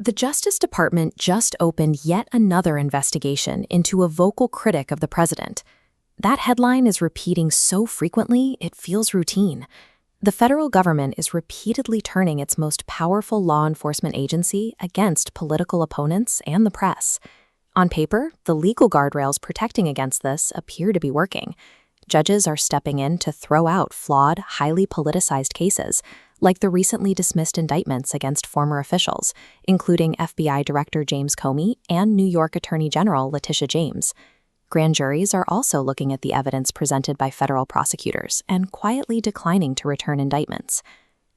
The Justice Department just opened yet another investigation into a vocal critic of the president. That headline is repeating so frequently it feels routine. The federal government is repeatedly turning its most powerful law enforcement agency against political opponents and the press. On paper, the legal guardrails protecting against this appear to be working. Judges are stepping in to throw out flawed, highly politicized cases, like the recently dismissed indictments against former officials, including FBI Director James Comey and New York Attorney General Letitia James. Grand juries are also looking at the evidence presented by federal prosecutors and quietly declining to return indictments.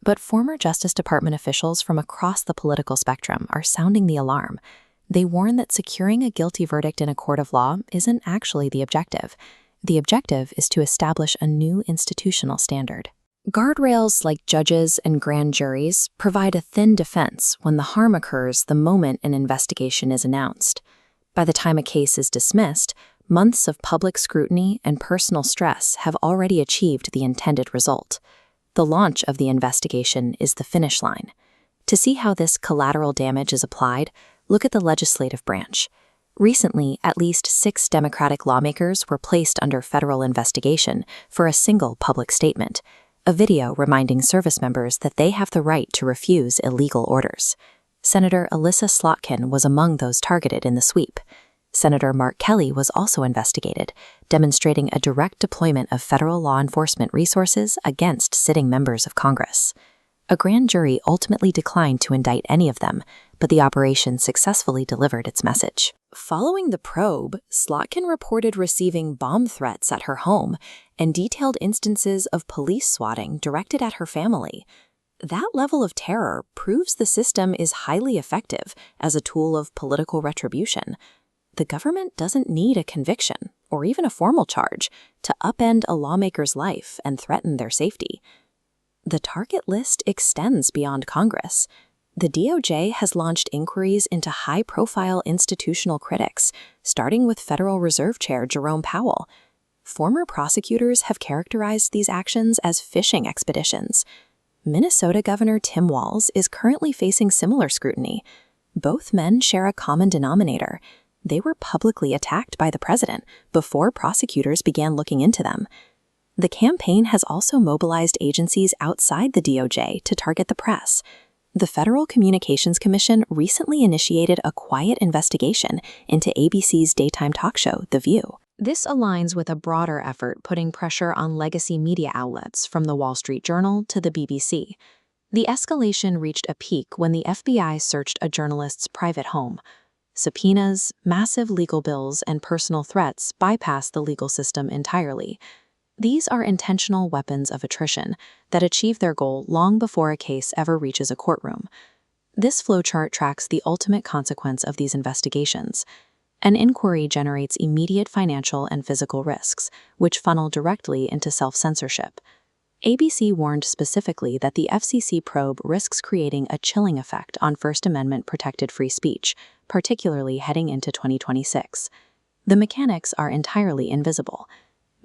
But former Justice Department officials from across the political spectrum are sounding the alarm. They warn that securing a guilty verdict in a court of law isn't actually the objective. The objective is to establish a new institutional standard. Guardrails like judges and grand juries provide a thin defense when the harm occurs the moment an investigation is announced. By the time a case is dismissed, months of public scrutiny and personal stress have already achieved the intended result. The launch of the investigation is the finish line. To see how this collateral damage is applied, look at the legislative branch. Recently, at least 6 Democratic lawmakers were placed under federal investigation for a single public statement, a video reminding service members that they have the right to refuse illegal orders. Senator Elissa Slotkin was among those targeted in the sweep. Senator Mark Kelly was also investigated, demonstrating a direct deployment of federal law enforcement resources against sitting members of Congress. A grand jury ultimately declined to indict any of them, but the operation successfully delivered its message. Following the probe, Slotkin reported receiving bomb threats at her home and detailed instances of police swatting directed at her family. That level of terror proves the system is highly effective as a tool of political retribution. The government doesn't need a conviction, or even a formal charge, to upend a lawmaker's life and threaten their safety. The target list extends beyond Congress. The DOJ has launched inquiries into high-profile institutional critics, starting with Federal Reserve Chair Jerome Powell. Former prosecutors have characterized these actions as fishing expeditions. Minnesota Governor Tim Walz is currently facing similar scrutiny. Both men share a common denominator. They were publicly attacked by the president before prosecutors began looking into them. The campaign has also mobilized agencies outside the DOJ to target the press. The Federal Communications Commission recently initiated a quiet investigation into ABC's daytime talk show, The View. This aligns with a broader effort putting pressure on legacy media outlets from the Wall Street Journal to the BBC. The escalation reached a peak when the FBI searched a journalist's private home. Subpoenas, massive legal bills, and personal threats bypass the legal system entirely. These are intentional weapons of attrition that achieve their goal long before a case ever reaches a courtroom. This flowchart tracks the ultimate consequence of these investigations. An inquiry generates immediate financial and physical risks, which funnel directly into self-censorship. ABC warned specifically that the FCC probe risks creating a chilling effect on First Amendment-protected free speech, particularly heading into 2026. The mechanics are entirely invisible.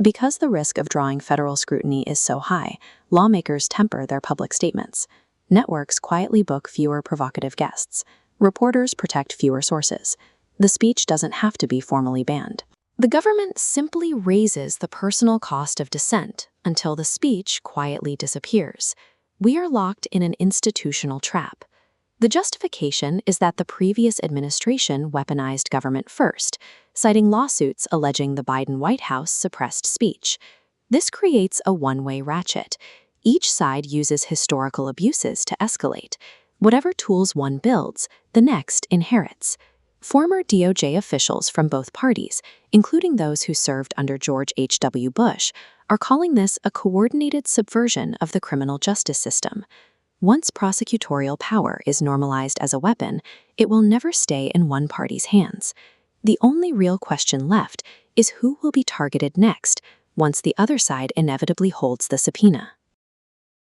Because the risk of drawing federal scrutiny is so high, lawmakers temper their public statements. Networks quietly book fewer provocative guests. Reporters protect fewer sources. The speech doesn't have to be formally banned. The government simply raises the personal cost of dissent until the speech quietly disappears. We are locked in an institutional trap. The justification is that the previous administration weaponized government first, citing lawsuits alleging the Biden White House suppressed speech. This creates a one-way ratchet. Each side uses historical abuses to escalate. Whatever tools one builds, the next inherits. Former DOJ officials from both parties, including those who served under George H.W. Bush, are calling this a coordinated subversion of the criminal justice system. Once prosecutorial power is normalized as a weapon, it will never stay in one party's hands. The only real question left is who will be targeted next once the other side inevitably holds the subpoena.